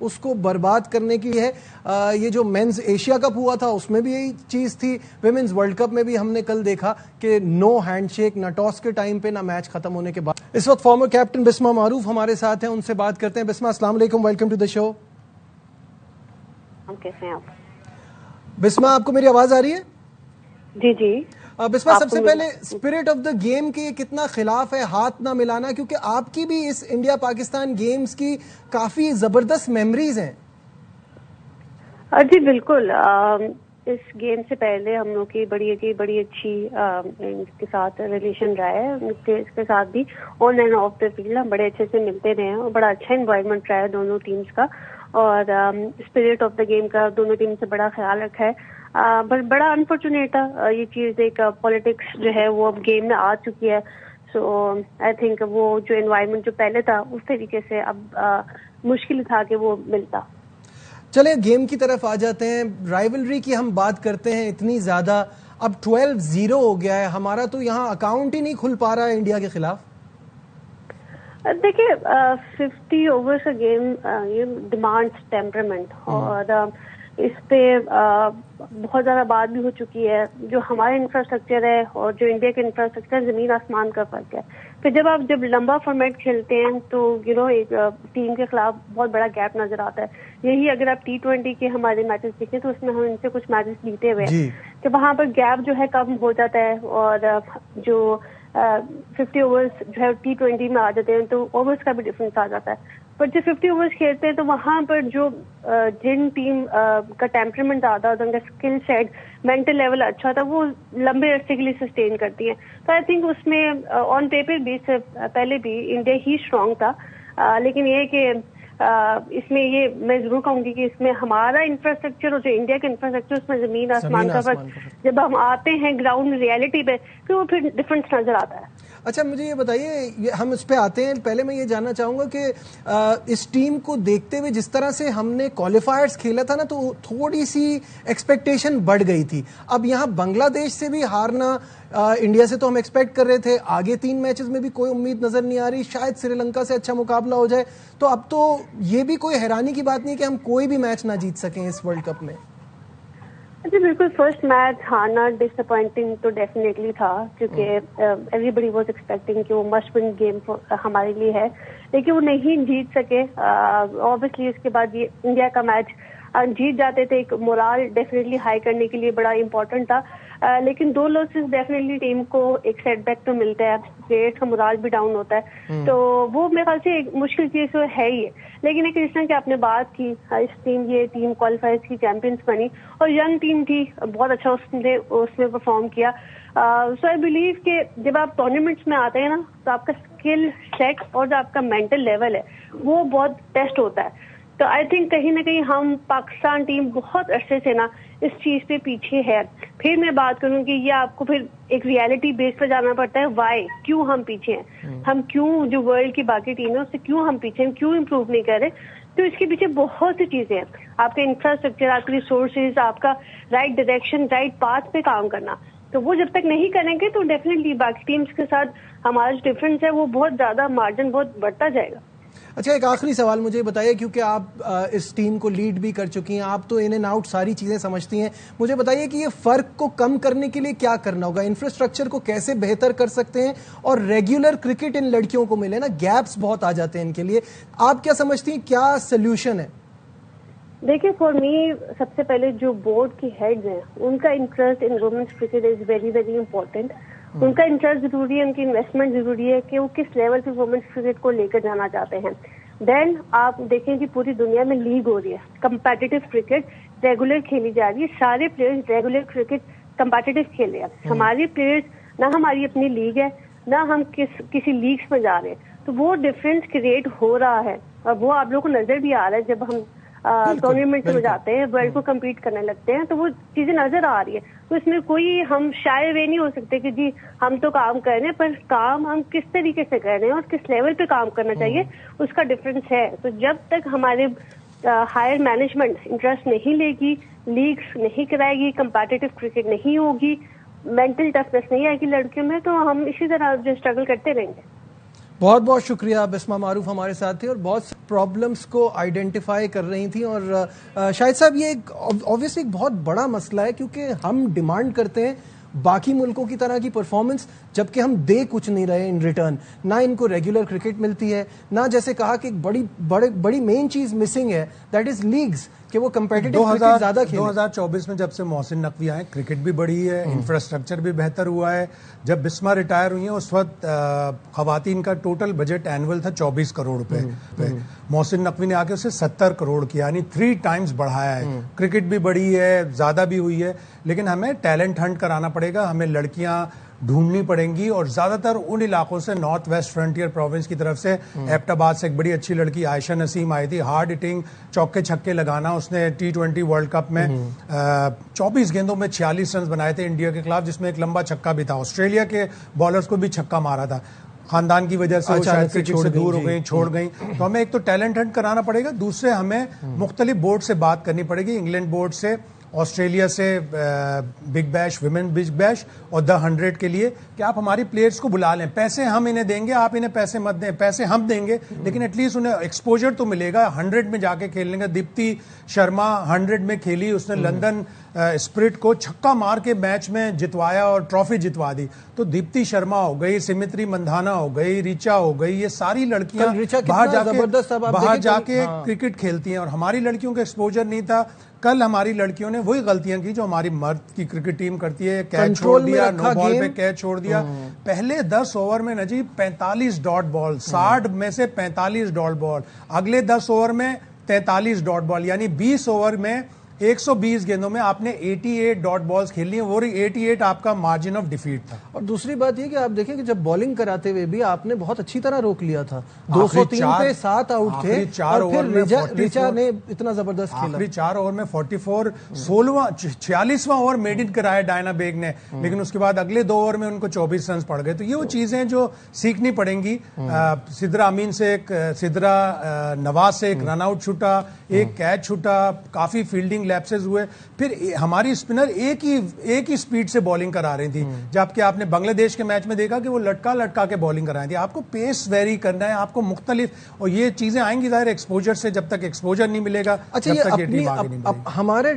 اس کو برباد کرنے کی ہے. یہ جو مینز ایشیا کپ ہوا تھا اس میں بھی یہی چیز تھی, ویمنز ورلڈ کپ میں بھی ہم نے کل دیکھا کہ نو ہینڈ شیک, نہ ٹاس کے ٹائم پہ نہ میچ ختم ہونے کے بعد. اس وقت فارمر کیپٹن بسمہ معروف ہمارے ساتھ ہیں, ان سے بات کرتے ہیں. بسمہ السلام علیکم, ویلکم ٹو دا شو. کیسے ہیں آپ؟ بسمہ آپ کو میری آواز آ رہی ہے؟ جی جی. بسمہ سب سے پہلے اسپرٹ آف دا گیم کے کتنا خلاف ہے ہاتھ نہ ملانا, کیونکہ آپ کی بھی اس انڈیا پاکستان گیمز کی کافی زبردست میموریز ہیں. جی بالکل. اس گیم سے پہلے ہم لوگ کی بڑی اچھی اس کے ساتھ ریلیشن رہا ہے, اس کے ساتھ بھی on and of the field ہم بڑے اچھے سے ملتے رہے ہیں اور بڑا اچھا انوائرمنٹ رہا ہے دونوں ٹیمز کا, اور اسپرٹ آف دا گیم کا دونوں ٹیم سے بڑا خیال رکھا ہے. بس بڑا انفارچونیٹ تھا یہ چیز, ایک پالیٹکس جو ہے وہ اب گیم میں آ چکی ہے. سو آئی تھنک وہ جو انوائرمنٹ جو پہلے تھا اس طریقے سے اب مشکل تھا کہ وہ ملتا. چلے گیم کی طرف آ جاتے ہیں. رائیولری کی ہم بات کرتے ہیں اتنی زیادہ, اب 12-0 ہو گیا ہے, ہمارا تو یہاں اکاؤنٹ ہی نہیں کھل پا رہا ہے انڈیا کے خلاف. دیکھیے 50 اوورس کا گیم یہ ڈیمانڈس ٹیمپرمنٹ, اور اس پہ بہت زیادہ بات بھی ہو چکی ہے. جو ہمارا انفراسٹرکچر ہے اور جو انڈیا کا انفراسٹرکچر زمین آسمان کا فرق ہے. پھر جب لمبا فارمیٹ کھیلتے ہیں تو ایک ٹیم کے خلاف بہت بڑا گیپ نظر آتا ہے. یہی اگر آپ T20 کے ہمارے میچز دیکھیں تو اس میں ہم ان سے کچھ میچز جیتے ہوئے ہیں کہ وہاں پر گیپ جو ہے کم ہو جاتا ہے, اور جو 50 اوورس جو ہے T20 میں آ جاتے ہیں تو اوورس کا بھی ڈفرینس آ جاتا ہے. پر جو 50 اوورس کھیلتے ہیں تو وہاں پر جو جن ٹیم کا ٹیمپرمنٹ آتا ہے, ان کا اسکل سیٹ, مینٹل لیول اچھا ہوتا ہے, وہ لمبے عرصے کے لیے سسٹین کرتی ہیں. تو آئی تھنک اس میں آن پیپر بھی سے پہلے بھی انڈیا ہی اسٹرانگ تھا, لیکن یہ کہ اس میں یہ میں ضرور کہوں گی کہ اس میں ہمارا انفراسٹرکچر اور جو انڈیا کا انفراسٹرکچر اس میں زمین آسمان کا فرق, جب ہم آتے ہیں گراؤنڈ ریئلٹی پہ تو وہ پھر ڈفرنس نظر آتا ہے. اچھا مجھے یہ بتائیے, ہم اس پہ آتے ہیں, پہلے میں یہ جاننا چاہوں گا کہ اس ٹیم کو دیکھتے ہوئے جس طرح سے ہم نے کوالیفائرز کھیلا تھا نا, تو تھوڑی سی ایکسپیکٹیشن بڑھ گئی تھی. اب یہاں بنگلہ دیش سے بھی ہارنا, انڈیا سے تو ہم ایکسپیکٹ کر رہے تھے, آگے 3 میچز میں بھی کوئی امید نظر نہیں آ رہی, شاید سری لنکا سے اچھا مقابلہ ہو جائے. تو اب تو یہ بھی کوئی حیرانی کی بات نہیں کہ ہم کوئی بھی میچ نہ جیت سکیں اس ورلڈ کپ میں. جی بالکل, فرسٹ میچ ہارنا ڈس اپوائنٹنگ تو ڈیفینیٹلی تھا, کیونکہ ایوری بڈی واز ایکسپیکٹنگ کہ وہ مسٹ ون گیم ہمارے لیے ہے, لیکن وہ نہیں جیت سکے. اوبیسلی اس کے بعد یہ انڈیا کا میچ جیت جاتے تھے, ایک مورال ڈیفینیٹلی ہائی کرنے کے لیے بڑا امپورٹنٹ تھا. لیکن 2 لاسز ڈیفینیٹلی ٹیم کو ایک سیٹ بیک تو ملتا ہے, پلیئرس کا مورال بھی ڈاؤن ہوتا ہے, تو وہ میرے خیال سے ایک مشکل چیز تو ہے ہی ہے. لیکن ایک اس طرح کہ آپ نے بات کی, یہ ٹیم کوالیفائرز کی چیمپئنس بنی اور ینگ ٹیم تھی, بہت اچھا اس میں پرفارم کیا. سو آئی بلیو کہ جب آپ ٹورنامنٹس میں آتے ہیں نا تو آپ کا اسکل سیٹ اور جو آپ کا مینٹل لیول ہے وہ بہت ٹیسٹ ہوتا ہے. تو آئی تھنک کہیں نہ کہیں ہم پاکستان ٹیم بہت عرصے سے نا اس چیز پہ پیچھے ہے. پھر میں بات کروں کہ یہ آپ کو پھر ایک ریئلٹی بیس پہ جانا پڑتا ہے, وائی, کیوں ہم پیچھے ہیں, ہم کیوں جو ورلڈ کی باقی ٹیم ہے اس سے کیوں ہم پیچھے ہیں, کیوں امپروو نہیں کر رہے. تو اس کے پیچھے بہت سی چیزیں ہیں, آپ کا انفراسٹرکچر, آپ کے ریسورسز, آپ کا رائٹ ڈائریکشن, رائٹ پاتھ پہ کام کرنا. تو وہ جب تک نہیں کریں گے تو ڈیفینیٹلی باقی ٹیمز کے ساتھ ہمارا جو ڈفرینس ہے وہ بہت زیادہ مارجن بہت بڑھتا جائے گا. اچھا ایک آخری سوال مجھے بتائیے, کیونکہ آپ اس ٹیم کو لیڈ بھی کر چکی ہیں, آپ تو ان اینڈ آؤٹ ساری چیزیں سمجھتی ہیں, مجھے بتائیے کہ یہ فرق کو کم کرنے کے لیے کیا کرنا ہوگا, انفراسٹرکچر کو کیسے بہتر کر سکتے ہیں, اور ریگولر کرکٹ ان لڑکیوں کو ملے نا, گیپس بہت آ جاتے ہیں ان کے لیے, آپ کیا سمجھتی ہیں کیا سولوشن ہے؟ دیکھیے فار می سب سے پہلے جو بورڈ کی ہیڈز ہیں ان کا interest in women's cricket is very very important. ان کا انٹرسٹ ضروری ہے, ان کی انویسٹمنٹ ضروری ہے کہ وہ کس لیول پہ وومنس کرکٹ کو لے کر جانا چاہتے ہیں. دین آپ دیکھیں کہ پوری دنیا میں لیگ ہو رہی ہے, کمپیٹیٹو کرکٹ ریگولر کھیلی جا رہی ہے, سارے پلیئرز ریگولر کرکٹ کمپیٹیٹو کھیل رہے ہیں. ہمارے پلیئرز نہ ہماری اپنی لیگ ہے نہ ہم کسی لیگس میں جا رہے ہیں, تو وہ ڈفرینس کریٹ ہو رہا ہے, اور وہ آپ لوگوں کو نظر بھی آ رہا ہے جب ہم ٹورنامنٹ میں جاتے ہیں, ورلڈ کو کمپیٹ کرنے لگتے ہیں, تو وہ چیزیں نظر آ رہی ہے. تو اس میں کوئی ہم شائع وے نہیں ہو سکتے کہ جی ہم تو کام کر رہے ہیں, پر کام ہم کس طریقے سے کر رہے ہیں اور کس لیول پہ کام کرنا چاہیے اس کا ڈفرینس ہے. تو جب تک ہمارے ہائر مینجمنٹ انٹرسٹ نہیں لے گی, لیگس نہیں کرائے گی, کمپیٹیٹو کرکٹ نہیں ہوگی, مینٹل ٹفنس نہیں آئے گی لڑکیوں میں, تو ہم اسی طرح جو اسٹرگل کرتے رہیں گے. بہت بہت شکریہ. بسمہ معروف ہمارے ساتھ تھے اور بہت سی پرابلمس کو آئیڈینٹیفائی کر رہی تھیں. اور شاہد صاحب یہ ایک آبویسلی ایک بہت بڑا مسئلہ ہے کیونکہ ہم ڈیمانڈ کرتے ہیں باقی ملکوں کی طرح کی پرفارمنس جبکہ ہم دے کچھ نہیں رہے ان ریٹرن. نہ ان کو ریگولر کرکٹ ملتی ہے, نہ جیسے کہا کہ ایک بڑی مین چیز مسنگ ہے, دیٹ از لیگز, کہ وہ کمپیٹیٹو کرکٹ زیادہ کھیلیں. 2024 میں جب سے محسن نقوی آئے کرکٹ بھی بڑھی ہے, انفراسٹرکچر بھی بہتر ہوا ہے. جب بسمہ ریٹائر ہوئی ہیں اس وقت خواتین کا ٹوٹل بجٹ اینول تھا 24 کروڑ روپے. محسن نقوی نے آ کے اسے 70 کروڑ کیا, یعنی 3 ٹائمز بڑھایا ہے. کرکٹ بھی بڑھی ہے, زیادہ بھی ہوئی ہے, لیکن ہمیں ٹیلنٹ ہنٹ کرانا پڑے گا, ہمیں لڑکیاں ڈھونڈنی پڑیں گی. اور زیادہ تر ان علاقوں سے نارتھ ویسٹ فرنٹیئر پروونس کی طرف سے ایبٹ آباد سے ایک بڑی اچھی لڑکی عائشہ نسیم آئی تھی, ہارڈ ہٹنگ, چوکے چھکے لگانا. اس نے T20 ورلڈ کپ میں 24 گیندوں میں 46 رنز بنائے تھے انڈیا کے خلاف, جس میں ایک لمبا چھکا بھی تھا. آسٹریلیا کے بالرز کو بھی چھکا مارا تھا. خاندان کی وجہ سے وہ شاید کرکٹ سے دور ہو گئی, چھوڑ گئی. تو ہمیں ایک تو ٹیلنٹ ہنٹ کرانا پڑے گا, دوسرے ہمیں مختلف بورڈ سے بات کرنی پڑے گی, انگلینڈ بورڈ سے, آسٹریلیا سے Big Bash, women Big Bash اور The 100 کے لیے, کہ آپ ہماری پلیئرز کو بلا لیں. پیسے ہم انہیں دیں گے, آپ انہیں پیسے مت دیں. پیسے ہم دیں گے لیکن ایٹ لیسٹ انہیں ایکسپوجر تو ملے گا. 100 میں جا کے کھیلنے کا. دیپتی شرما 100 میں کھیلی, اس نے لندن اسپرٹ کو چھکا مار کے میچ میں جتوایا اور ٹرافی جتوا دی. تو دیپتی شرما ہو گئی, سمتری مندھانا ہو گئی, ریچا ہو گئی, یہ ساری لڑکیاں باہر جا کے کرکٹ کھیلتی ہیں اور ہماری لڑکیوں کا ایکسپوجر نہیں تھا. کل ہماری لڑکیوں نے وہی غلطیاں کی جو ہماری مرد کی کرکٹ ٹیم کرتی ہے, کیچ چھوڑ دیا, نو بال پہ کیچ چھوڑ دیا. پہلے 10 اوور میں نجیب 45 ڈاٹ بال, 60 میں سے 45 ڈاٹ بال, اگلے 10 اوور میں 43 ڈاٹ بال, یعنی 20 اوور میں 120 گیندوں میں آپ نے 88 ڈاٹ بالز کھیلنی ہے. وہ 88 آپ کا مارجن آف ڈیفیٹ تھا. اور دوسری بات یہ کہ آپ دیکھیں کہ جب بالنگ کراتے ہوئے بھی آپ نے بہت اچھی طرح روک لیا تھا. 203 پہ 7 آؤٹ تھے اور پھر ریچا نے اتنا زبردست کھیلا. آخری 4 اوور میں 44, 46واں اوور میڈ ان کرایا ڈائنا بیگ نے, لیکن اس کے بعد اگلے 2 اوور میں ان کو 24 رنز پڑ گئے. تو یہ وہ چیزیں جو سیکھنی پڑیں گی. سدرا امین سے سدرا نواز سے ایک رن آؤٹ چھوٹا, ایک کیچ چھوٹا, کافی فیلڈنگ لیپسز ہوئے. پھر ہماری اسپنر ایک ہی سپیڈ سے بالنگ کرا رہی تھی, جبکہ آپ نے بنگلہ دیش کے میچ میں دیکھا کہ وہ لٹکا کے بالنگ کر رہی تھی. آپ کو پیس ویری کرنا ہے, آپ کو مختلف, اور یہ چیزیں آئیں گی ظاہر ایکسپوجر سے. جب تک ایکسپوجر نہیں ملے گا اچھا تک یہ ٹیم آگے نہیں بڑھے گی. ہمارے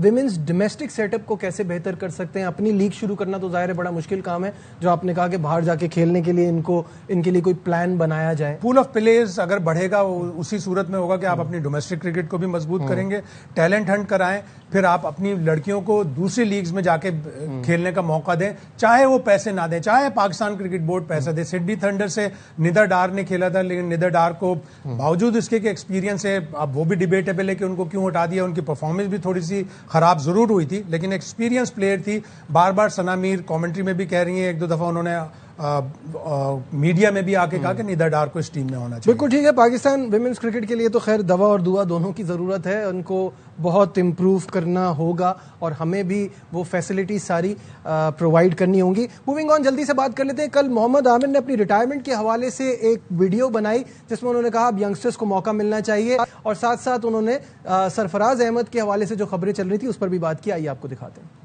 ویمنز ڈومیسٹک سیٹ اپ کو کیسے بہتر کر سکتے ہیں؟ اپنی لیگ شروع کرنا تو ظاہر ہے بڑا مشکل کام ہے, جو آپ نے کہا کہ باہر جا کے کھیلنے کے لیے ان کے لیے کوئی پلان بنایا جائے. پول آف پلیئرز اگر بڑھے گا اسی صورت میں ہوگا کہ آپ اپنی ڈومیسٹک کرکٹ کو بھی مضبوط کریں گے, ٹیلنٹ ہنٹ کرائیں, پھر آپ اپنی لڑکیوں کو دوسری لیگز میں جا کے کھیلنے کا موقع دیں, چاہے وہ پیسے نہ دیں, چاہے پاکستان کرکٹ بورڈ پیسہ دے. سڈنی تھنڈر سے ندر ڈار نے کھیلا تھا, لیکن ندر ڈار کو باوجود اس کے کہ ایکسپیرینس ہے, اب وہ بھی ڈیبیٹیبل ہے کہ ان کو کیوں ہٹا دیا. ان کی پرفارمنس بھی تھوڑی سی خراب ضرور ہوئی تھی, لیکن ایکسپیرینس پلیئر تھی. بار بار ثنا میر کامنٹری میں بھی کہہ رہی ہیں, 1-2 دفعہ انہوں نے میڈیا میں بھی آ کے کہا کہ ندر ڈار کو اس ٹیم میں ہونا چاہیے. بالکل ٹھیک ہے. پاکستان ویمنز کرکٹ کے لیے تو خیر دوا اور دعا دونوں کی ضرورت ہے, ان کو بہت امپروو کرنا ہوگا اور ہمیں بھی وہ فیسلٹی ساری پرووائڈ کرنی ہوں گی. موونگ آن, جلدی سے بات کر لیتے ہیں. کل محمد عامر نے اپنی ریٹائرمنٹ کے حوالے سے ایک ویڈیو بنائی جس میں انہوں نے کہا اب ینگسٹرز کو موقع ملنا چاہیے, اور ساتھ ساتھ انہوں نے سرفراز احمد کے حوالے سے جو خبریں چل رہی تھی اس پر بھی بات کی. آئیے آپ کو دکھاتے ہیں.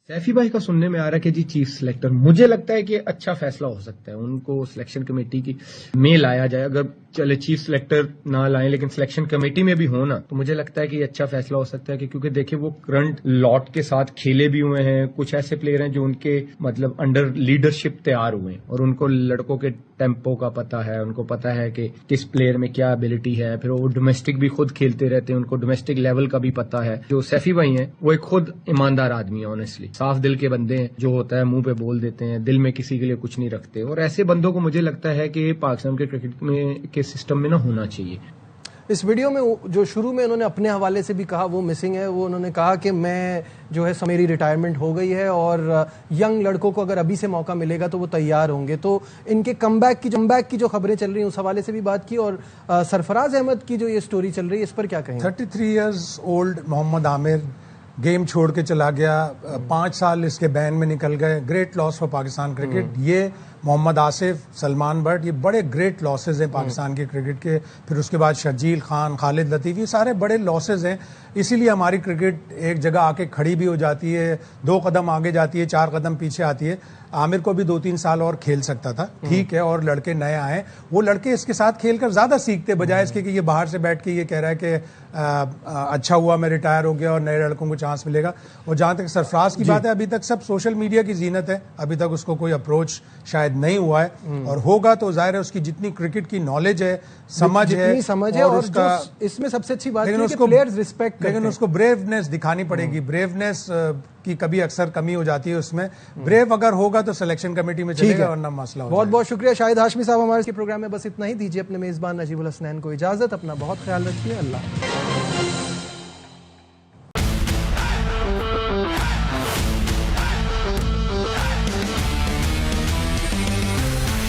سیفی بھائی کا سننے میں آ رہا ہے کہ جی چیف سلیکٹر, مجھے لگتا ہے کہ اچھا فیصلہ ہو سکتا ہے, ان کو سلیکشن کمیٹی کی میں لایا جائے. اگر چلے چیف سلیکٹر نہ لائیں لیکن سلیکشن کمیٹی میں بھی ہونا, تو مجھے لگتا ہے کہ یہ اچھا فیصلہ ہو سکتا ہے. کہ کیونکہ دیکھیں وہ کرنٹ لاٹ کے ساتھ کھیلے بھی ہوئے ہیں, کچھ ایسے پلیئر ہیں جو ان کے مطلب انڈر لیڈرشپ تیار ہوئے ہیں, اور ان کو لڑکوں کے ٹیمپو کا پتا ہے, ان کو پتا ہے کہ کس پلیئر میں کیا ایبلٹی ہے. پھر وہ ڈومیسٹک بھی خود کھیلتے رہتے ہیں, ان کو ڈومیسٹک لیول کا بھی پتا ہے. جو سیفی بھائی ہیں وہ ایک خود ایماندار آدمی ہے, آنیسٹلی صاف دل کے بندے ہیں, جو ہوتا ہے منہ پہ بول دیتے ہیں, دل میں کسی کے لیے کچھ نہیں رکھتے. اور ایسے بندوں کو مجھے لگتا ہے کہ پاکستان کے کرکٹ میں کے سسٹم میں نہ ہونا چاہیے. اس ویڈیو میں جو شروع میں انہوں نے اپنے حوالے سے بھی کہا وہ مسنگ ہے. وہ انہوں نے کہا کہ میں جو ہے میری ریٹائرمنٹ ہو گئی ہے اور ینگ لڑکوں کو اگر ابھی سے موقع ملے گا تو وہ تیار ہوں گے. تو ان کے کم بیک کی جو خبریں چل رہی ہیں اس حوالے سے بھی بات کی, اور سرفراز احمد کی جو یہ سٹوری چل رہی ہے اس پر کیا کہیں؟ 33 ایئرز اولڈ محمد عامر گیم چھوڑ کے چلا گیا, 5 سال اس کے بین میں نکل گئے. Great loss for Pakistan cricket. یہ محمد آصف, سلمان بٹ, یہ بڑے گریٹ لاسز ہیں پاکستان کے کرکٹ کے. پھر اس کے بعد شرجیل خان, خالد لطیف, یہ سارے بڑے لاسز ہیں. اسی لیے ہماری کرکٹ ایک جگہ آ کے کھڑی بھی ہو جاتی ہے, 2 قدم آگے جاتی ہے, 4 قدم پیچھے آتی ہے. عامر کو بھی 2-3 سال اور کھیل سکتا تھا, ٹھیک ہے, اور لڑکے نئے آئے, وہ لڑکے اس کے ساتھ کھیل کر زیادہ سیکھتے بجائے اس کے کہ یہ باہر سے بیٹھ کے یہ کہہ رہا ہے کہ اچھا ہوا میں ریٹائر ہو گیا اور نئے لڑکوں کو چانس ملے گا. اور جہاں تک سرفراز کی بات ہے, ابھی تک سب سوشل میڈیا کی زینت ہے, ابھی تک اس کو کوئی اپروچ شاید نہیں ہوا ہے, اور ہوگا تو ظاہر ہے اس کی جتنی کرکٹ کی نالج ہے, سمجھ ہے, اور اس میں سب سے اچھی بات ہے کہ پلیئرز ریسپیکٹ کرتے ہیں, لیکن اس کو بریونیس دکھانی پڑے گی. بریونیس کی کبھی اکثر کمی ہو جاتی ہے اس میں. بریو اگر ہوگا تو سلیکشن کمیٹی میں چلے گا, ورنہ مسئلہ ہوگا. بہت بہت شکریہ شاہد ہاشمی صاحب, ہمارے پروگرام میں بس اتنا ہی. دیجیے اپنے میزبان نجیب الحسنین کو اجازت. اپنا بہت خیال رکھیے. اللہ